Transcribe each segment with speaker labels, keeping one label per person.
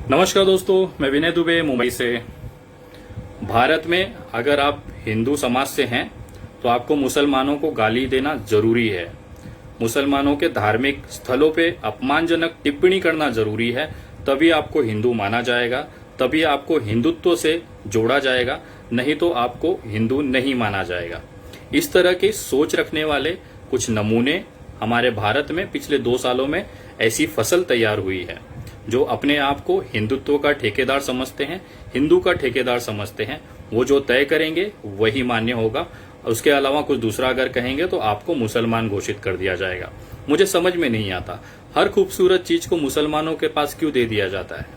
Speaker 1: नमस्कार दोस्तों, मैं विनय दुबे मुंबई से। भारत में अगर आप हिंदू समाज से हैं तो आपको मुसलमानों को गाली देना जरूरी है। मुसलमानों के धार्मिक स्थलों पे अपमानजनक टिप्पणी करना जरूरी है। तभी आपको हिंदू माना जाएगा, तभी आपको हिंदुत्व से जोड़ा जाएगा, नहीं तो आपको हिंदू नहीं माना जाएगा। इस तरह की सोच रखने वाले कुछ नमूने हमारे भारत में पिछले 2 सालों में ऐसी फसल तैयार हुई है जो अपने आप को हिंदुत्व का ठेकेदार समझते हैं, हिंदू का ठेकेदार समझते हैं। वो जो तय करेंगे वही मान्य होगा। उसके अलावा कुछ दूसरा अगर कहेंगे तो आपको मुसलमान घोषित कर दिया जाएगा। मुझे समझ में नहीं आता, हर खूबसूरत चीज को मुसलमानों के पास क्यों दे दिया जाता है।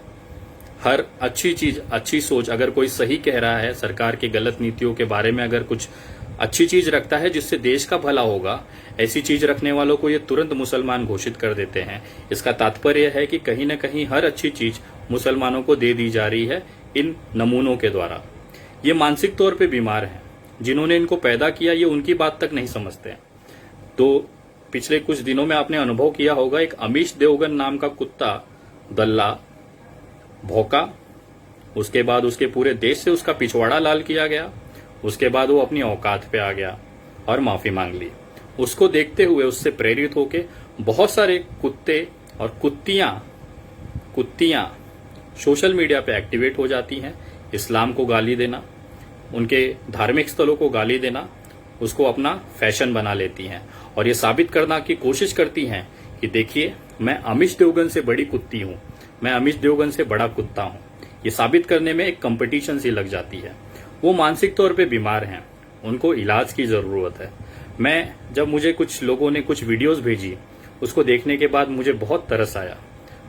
Speaker 1: हर अच्छी चीज, अच्छी सोच, अगर कोई सही कह रहा है, सरकार की गलत नीतियों के बारे में अगर कुछ अच्छी चीज रखता है जिससे देश का भला होगा, ऐसी चीज रखने वालों को ये तुरंत मुसलमान घोषित कर देते हैं। इसका तात्पर्य है कि कहीं न कहीं हर अच्छी चीज मुसलमानों को दे दी जा रही है इन नमूनों के द्वारा। ये मानसिक तौर पे बीमार हैं। जिन्होंने इनको पैदा किया ये उनकी बात तक नहीं समझते हैं। तो पिछले कुछ दिनों में आपने अनुभव किया होगा, एक अमीश देवगन नाम का कुत्ता दल्ला भौंका, उसके बाद उसके पूरे देश से उसका पिछवाड़ा लाल किया गया। उसके बाद वो अपनी औकात पे आ गया और माफी मांग ली। उसको देखते हुए, उससे प्रेरित होके बहुत सारे कुत्ते और कुत्तियां सोशल मीडिया पे एक्टिवेट हो जाती हैं। इस्लाम को गाली देना, उनके धार्मिक स्थलों को गाली देना, उसको अपना फैशन बना लेती हैं और ये साबित करना की कोशिश करती हैं कि देखिए, मैं अमीश देवगन से बड़ी कुत्ती हूं, मैं अमीश देवगन से बड़ा कुत्ता हूं। ये साबित करने में एक कंपटीशन सी लग जाती है। वो मानसिक तौर पे बीमार हैं, उनको इलाज की जरूरत है। जब मुझे कुछ लोगों ने कुछ वीडियोस भेजी, उसको देखने के बाद मुझे बहुत तरस आया।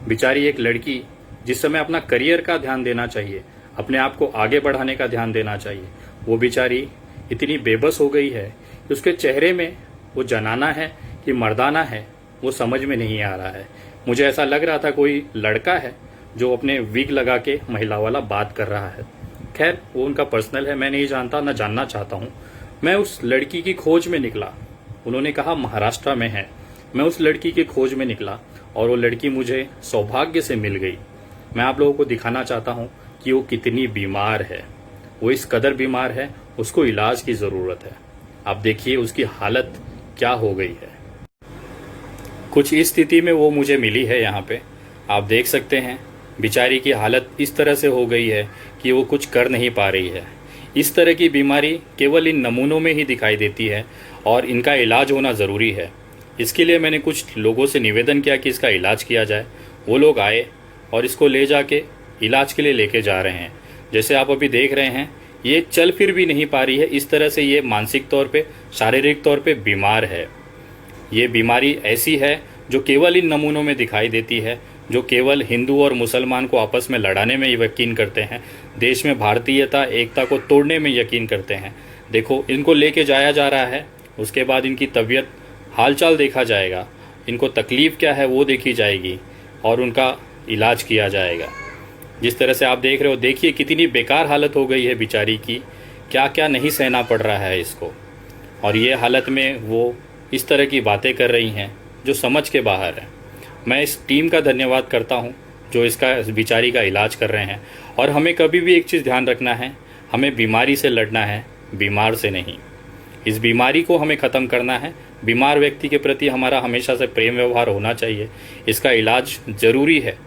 Speaker 1: बेचारी एक लड़की, जिस समय अपना करियर का ध्यान देना चाहिए, अपने आप को आगे बढ़ाने का ध्यान देना चाहिए, वो बेचारी इतनी बेबस हो गई है कि उसके चेहरे में वो जनाना है कि मर्दाना है, वो समझ में नहीं आ रहा है। मुझे ऐसा लग रहा था कोई लड़का है जो अपने विग लगा के महिला वाला बात कर रहा है। खैर, वो उनका पर्सनल है, मैं नहीं जानता, ना जानना चाहता हूँ। मैं उस लड़की की खोज में निकला। उन्होंने कहा महाराष्ट्र में है। मैं उस लड़की की खोज में निकला और वो लड़की मुझे सौभाग्य से मिल गई। मैं आप लोगों को दिखाना चाहता हूँ कि वो कितनी बीमार है। वो इस कदर बीमार है, उसको इलाज की जरूरत है। आप देखिए उसकी हालत क्या हो गई है। कुछ इस स्थिति में वो मुझे मिली है। यहाँ पे आप देख सकते हैं, बेचारी की हालत इस तरह से हो गई है कि वो कुछ कर नहीं पा रही है। इस तरह की बीमारी केवल इन नमूनों में ही दिखाई देती है और इनका इलाज होना ज़रूरी है। इसके लिए मैंने कुछ लोगों से निवेदन किया कि इसका इलाज किया जाए। वो लोग आए और इसको ले जाके इलाज के लिए लेके जा रहे हैं। जैसे आप अभी देख रहे हैं, ये चल फिर भी नहीं पा रही है। इस तरह से ये मानसिक तौर पे, शारीरिक तौर पे बीमार है। ये बीमारी ऐसी है जो केवल इन नमूनों में दिखाई देती है, जो केवल हिंदू और मुसलमान को आपस में लड़ाने में यकीन करते हैं, देश में भारतीयता एकता को तोड़ने में यकीन करते हैं। देखो, इनको लेके जाया जा रहा है, उसके बाद इनकी तबीयत, हालचाल देखा जाएगा, इनको तकलीफ क्या है वो देखी जाएगी और उनका इलाज किया जाएगा। जिस तरह से आप देख रहे हो, देखिए कितनी बेकार हालत हो गई है बेचारी की, क्या क्या नहीं सहना पड़ रहा है इसको। और ये हालत में वो इस तरह की बातें कर रही हैं जो समझ के बाहर है। मैं इस टीम का धन्यवाद करता हूं जो इसका, बेचारी का इलाज कर रहे हैं। और हमें कभी भी एक चीज़ ध्यान रखना है, हमें बीमारी से लड़ना है, बीमार से नहीं। इस बीमारी को हमें ख़त्म करना है। बीमार व्यक्ति के प्रति हमारा हमेशा से प्रेम व्यवहार होना चाहिए। इसका इलाज ज़रूरी है,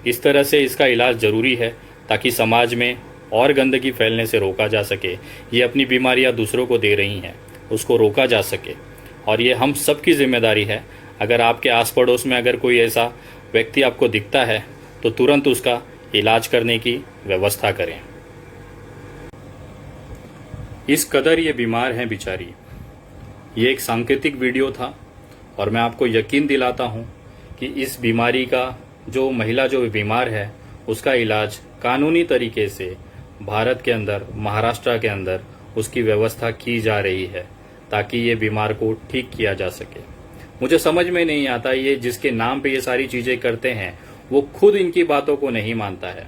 Speaker 1: इस तरह से इसका इलाज ज़रूरी है ताकि समाज में और गंदगी फैलने से रोका जा सके। ये अपनी बीमारियां दूसरों को दे रही हैं, उसको रोका जा सके। और ये हम सब की जिम्मेदारी है। अगर आपके आस पड़ोस में अगर कोई ऐसा व्यक्ति आपको दिखता है तो तुरंत उसका इलाज करने की व्यवस्था करें। इस कदर ये बीमार हैं बेचारी। ये एक सांकेतिक वीडियो था और मैं आपको यकीन दिलाता हूँ कि इस बीमारी का, जो महिला जो बीमार है, उसका इलाज कानूनी तरीके से भारत के अंदर, महाराष्ट्र के अंदर उसकी व्यवस्था की जा रही है ताकि ये बीमार को ठीक किया जा सके। मुझे समझ में नहीं आता, ये जिसके नाम पे ये सारी चीजें करते हैं वो खुद इनकी बातों को नहीं मानता है।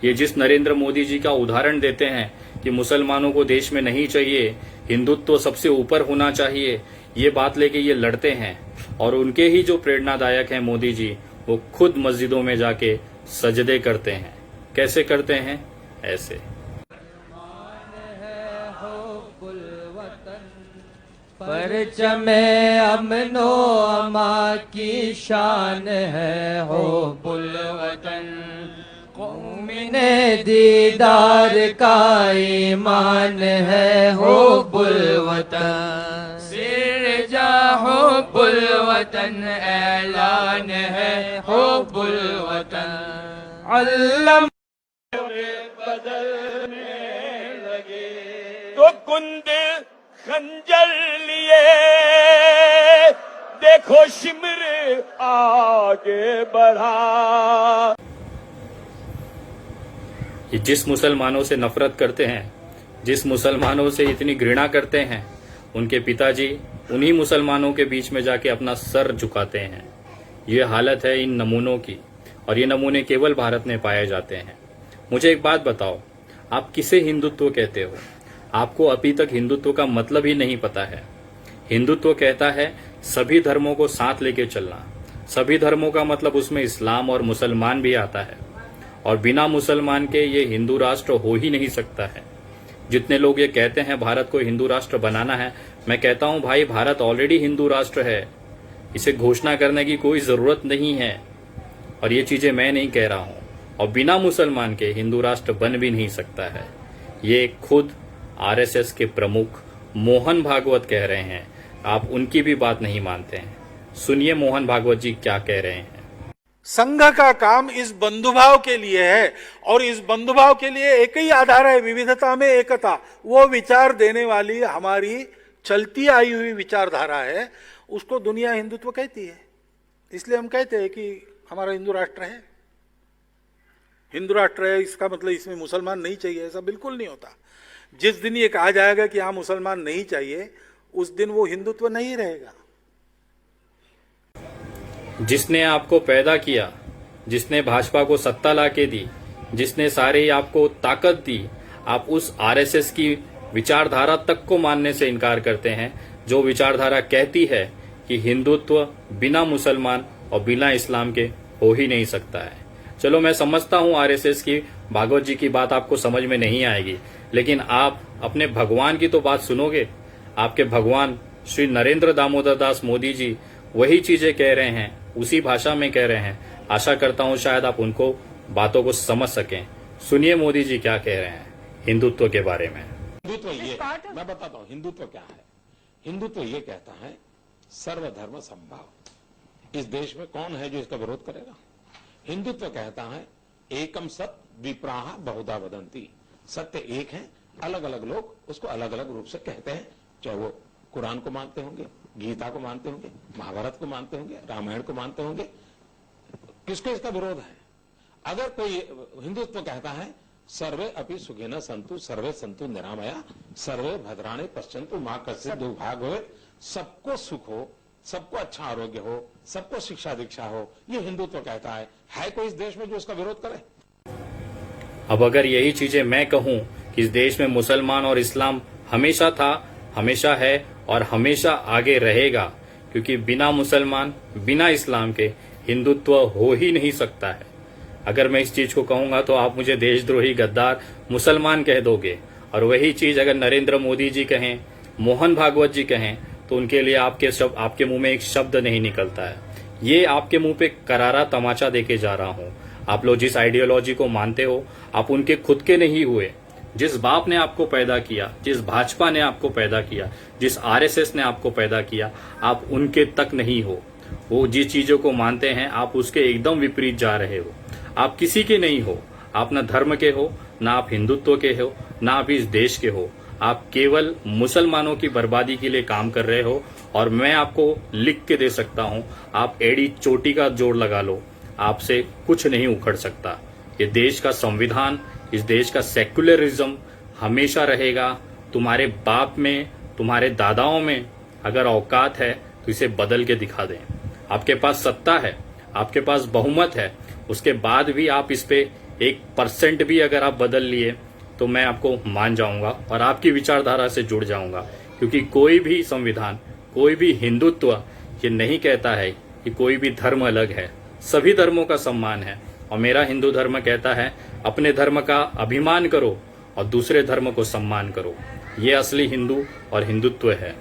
Speaker 1: ये जिस नरेंद्र मोदी जी का उदाहरण देते हैं कि मुसलमानों को देश में नहीं चाहिए, हिंदुत्व सबसे ऊपर होना चाहिए, ये बात लेके ये लड़ते हैं। और उनके ही जो प्रेरणादायक हैं मोदी जी, वो खुद मस्जिदों में जाके सजदे करते हैं। कैसे करते हैं? ऐसे।
Speaker 2: परचमे अमनो अमा की शान है हो बुलवतन, कौमिने दीदार का ईमान है हो बुलवतन, सिर जा हो बुलवतन ऐलान है हो बुलवतन, अल्लम
Speaker 3: बदलने लगे तो कुंद खंजर लिए देखो शिमर आगे बढ़ा।
Speaker 1: ये जिस मुसलमानों से नफरत करते हैं, जिस मुसलमानों से इतनी घृणा करते हैं, उनके पिताजी उन्हीं मुसलमानों के बीच में जाके अपना सर झुकाते हैं। ये हालत है इन नमूनों की, और ये नमूने केवल भारत में पाए जाते हैं। मुझे एक बात बताओ, आप किसे हिंदुत्व कहते हो? आपको अभी तक हिंदुत्व का मतलब ही नहीं पता है। हिंदुत्व कहता है सभी धर्मों को साथ लेके चलना। सभी धर्मों का मतलब उसमें इस्लाम और मुसलमान भी आता है, और बिना मुसलमान के ये हिंदू राष्ट्र हो ही नहीं सकता है। जितने लोग ये कहते हैं भारत को हिंदू राष्ट्र बनाना है, मैं कहता हूं भाई, भारत ऑलरेडी हिंदू राष्ट्र है। इसे घोषणा करने की कोई जरूरत नहीं है, और ये चीजें मैं नहीं कह रहा हूं। और बिना मुसलमान के हिंदू राष्ट्र बन भी नहीं सकता है। ये खुद आरएसएस के प्रमुख मोहन भागवत कह रहे हैं। आप उनकी भी बात नहीं मानते हैं। सुनिए मोहन भागवत जी क्या कह रहे हैं।
Speaker 4: संघ का काम इस बंधुभाव के लिए है, और इस बंधुभाव के लिए एक ही आधार है, विविधता में एकता। वो विचार देने वाली हमारी चलती आई हुई विचारधारा है, उसको दुनिया हिंदुत्व कहती है। इसलिए हम कहते हैं कि हमारा हिंदू राष्ट्र है। हिंदू राष्ट्र है इसका मतलब इसमें मुसलमान नहीं चाहिए, ऐसा बिल्कुल नहीं होता। जिस दिन ये कहा जाएगा कि हाँ मुसलमान नहीं चाहिए, उस दिन वो हिंदुत्व नहीं रहेगा।
Speaker 1: जिसने आपको पैदा किया, जिसने भाजपा को सत्ता लाके दी, जिसने सारे आपको ताकत दी, आप उस आरएसएस की विचारधारा तक को मानने से इनकार करते हैं, जो विचारधारा कहती है कि हिंदुत्व बिना मुसलमान और बिना इस्लाम के हो ही नहीं सकता है। चलो मैं समझता हूं आरएसएस की, भागवत जी की बात आपको समझ में नहीं आएगी, लेकिन आप अपने भगवान की तो बात सुनोगे। आपके भगवान श्री नरेंद्र दामोदर दास मोदी जी वही चीजें कह रहे हैं, उसी भाषा में कह रहे हैं। आशा करता हूं शायद आप उनको बातों को समझ सकें। सुनिए मोदी जी क्या कह रहे हैं हिंदुत्व के बारे में।
Speaker 5: हिंदुत्व ये, मैं बताता हूं हिंदुत्व क्या है। हिंदुत्व ये कहता है सर्वधर्म समभाव। इस देश में कौन है जो इसका विरोध करेगा? हिंदुत्व कहता है एकम सत विप्राह बहुधा वदंती। सत्य एक है, अलग अलग लोग उसको अलग अलग रूप से कहते हैं। चाहे वो कुरान को मानते होंगे, गीता को मानते होंगे, महाभारत को मानते होंगे, रामायण को मानते होंगे। किसको इसका विरोध है? अगर कोई हिंदुत्व कहता है सर्वे अपि सुखिनः सन्तु सर्वे सन्तु निरामया सर्वे भद्राणि पश्यन्तु मा कश्चित् दुर्भाग्य होवे, सबको सुख हो, सबको अच्छा आरोग्य हो, सबको शिक्षा दीक्षा हो, ये हिंदुत्व कहता है कोई इस देश में जो इसका विरोध करे?
Speaker 1: अब अगर यही चीजें मैं कहूं कि इस देश में मुसलमान और इस्लाम हमेशा था, हमेशा है और हमेशा आगे रहेगा, क्योंकि बिना मुसलमान बिना इस्लाम के हिंदुत्व हो ही नहीं सकता है। अगर मैं इस चीज को कहूंगा तो आप मुझे देशद्रोही, गद्दार, मुसलमान कह दोगे, और वही चीज अगर नरेंद्र मोदी जी कहें, मोहन भागवत जी कहें, तो उनके लिए आपके मुंह में एक शब्द नहीं निकलता है। ये आपके मुंह पे करारा तमाचा देके जा रहा हूं। आप लोग जिस आइडियोलॉजी को मानते हो, आप उनके खुद के नहीं हुए। जिस बाप ने आपको पैदा किया, जिस भाजपा ने आपको पैदा किया, जिस आरएसएस ने आपको पैदा किया, आप उनके तक नहीं हो। वो जिस चीजों को मानते हैं आप उसके एकदम विपरीत जा रहे हो। आप किसी के नहीं हो, आप न धर्म के हो, ना आप हिंदुत्व के हो, ना आप इस देश के हो। आप केवल मुसलमानों की बर्बादी के लिए काम कर रहे हो, और मैं आपको लिख के दे सकता हूं, आप एड़ी चोटी का जोड़ लगा लो, आपसे कुछ नहीं उखड़ सकता। ये देश का संविधान, इस देश का सेक्युलरिज्म हमेशा रहेगा। तुम्हारे बाप में, तुम्हारे दादाओं में अगर औकात है तो इसे बदल के दिखा दें। आपके पास सत्ता है, आपके पास बहुमत है, उसके बाद भी आप इस पे 1% भी अगर आप बदल लिए तो मैं आपको मान जाऊंगा और आपकी विचारधारा से जुड़ जाऊंगा। क्योंकि कोई भी संविधान, कोई भी हिंदुत्व ये नहीं कहता है कि कोई भी धर्म अलग है। सभी धर्मों का सम्मान है, और मेरा हिंदू धर्म कहता है अपने धर्म का अभिमान करो और दूसरे धर्म को सम्मान करो। ये असली हिंदू और हिंदुत्व है।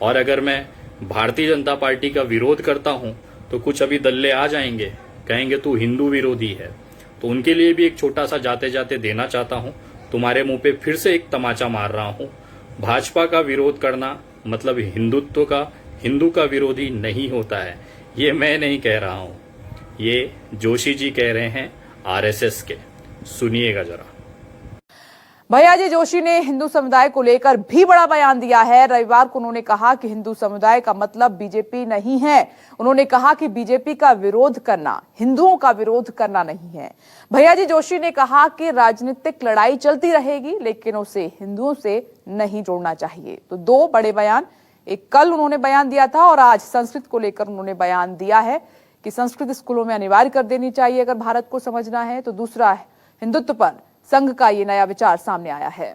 Speaker 1: और अगर मैं भारतीय जनता पार्टी का विरोध करता हूं तो कुछ अभी दल्ले आ जाएंगे, कहेंगे तू हिंदू विरोधी है। तो उनके लिए भी एक छोटा सा जाते जाते देना चाहता हूं। तुम्हारे मुंह पे फिर से एक तमाचा मार रहा हूं। भाजपा का विरोध करना मतलब हिंदुत्व का, हिंदू का विरोधी नहीं होता है। ये मैं नहीं कह रहा हूं, ये जोशी जी कह रहे हैं आरएसएस के। सुनिएगा जरा।
Speaker 6: भैयाजी जोशी ने हिंदू समुदाय को लेकर भी बड़ा बयान दिया है। रविवार को उन्होंने कहा कि हिंदू समुदाय का मतलब बीजेपी नहीं है। उन्होंने कहा कि बीजेपी का विरोध करना हिंदुओं का विरोध करना नहीं है। भैयाजी जोशी ने कहा कि राजनीतिक लड़ाई चलती रहेगी लेकिन उसे हिंदुओं से नहीं जोड़ना चाहिए। तो दो बड़े बयान, एक कल उन्होंने बयान दिया था और आज संस्कृत को लेकर उन्होंने बयान दिया है कि संस्कृत स्कूलों में अनिवार्य कर देनी चाहिए अगर भारत को समझना है। तो दूसरा हिंदुत्व पर संघ का ये नया विचार सामने आया है।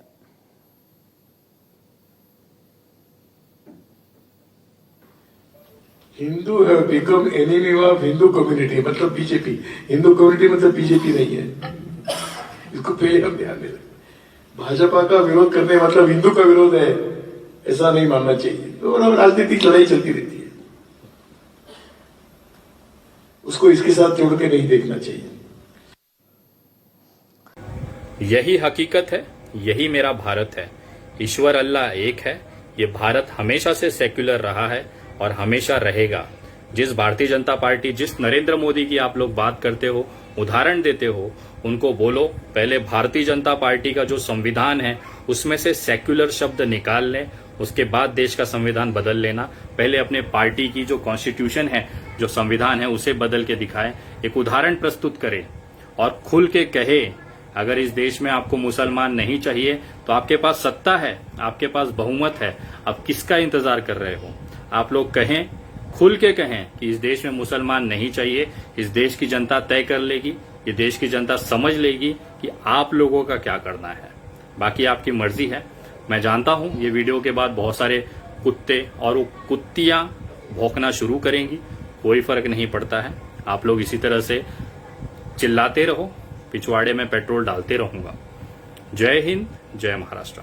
Speaker 7: Hindu have become enemy of Hindu community, मतलब बीजेपी। हिंदू कम्युनिटी मतलब बीजेपी नहीं है, इसको पहले हम ध्यान दें। भाजपा का विरोध करने मतलब हिंदू का विरोध है, ऐसा नहीं मानना चाहिए। तो राजनीतिक लड़ाई चलती रहती है, उसको इसके साथ जोड़ के नहीं देखना चाहिए।
Speaker 1: यही हकीकत है, यही मेरा भारत है। ईश्वर अल्लाह एक है। ये भारत हमेशा से सेक्युलर रहा है और हमेशा रहेगा। जिस भारतीय जनता पार्टी, जिस नरेंद्र मोदी की आप लोग बात करते हो, उदाहरण देते हो, उनको बोलो पहले भारतीय जनता पार्टी का जो संविधान है उसमें से सेक्युलर शब्द निकाल लें, उसके बाद देश का संविधान बदल लेना। पहले अपने पार्टी की जो कॉन्स्टिट्यूशन है, जो संविधान है, उसे बदल के दिखाएं, एक उदाहरण प्रस्तुत करें और खुल के कहे अगर इस देश में आपको मुसलमान नहीं चाहिए तो आपके पास सत्ता है, आपके पास बहुमत है, अब किसका इंतजार कर रहे हो? आप लोग कहें, खुल के कहें कि इस देश में मुसलमान नहीं चाहिए। इस देश की जनता तय कर लेगी, ये देश की जनता समझ लेगी कि आप लोगों का क्या करना है। बाकी आपकी मर्जी है। मैं जानता हूं ये वीडियो के बाद बहुत सारे कुत्ते और वो कुत्तियां भौंकना शुरू करेंगी, कोई फर्क नहीं पड़ता है। आप लोग इसी तरह से चिल्लाते रहो, पिछवाड़े में पेट्रोल डालते रहूंगा। जय हिंद, जय महाराष्ट्र।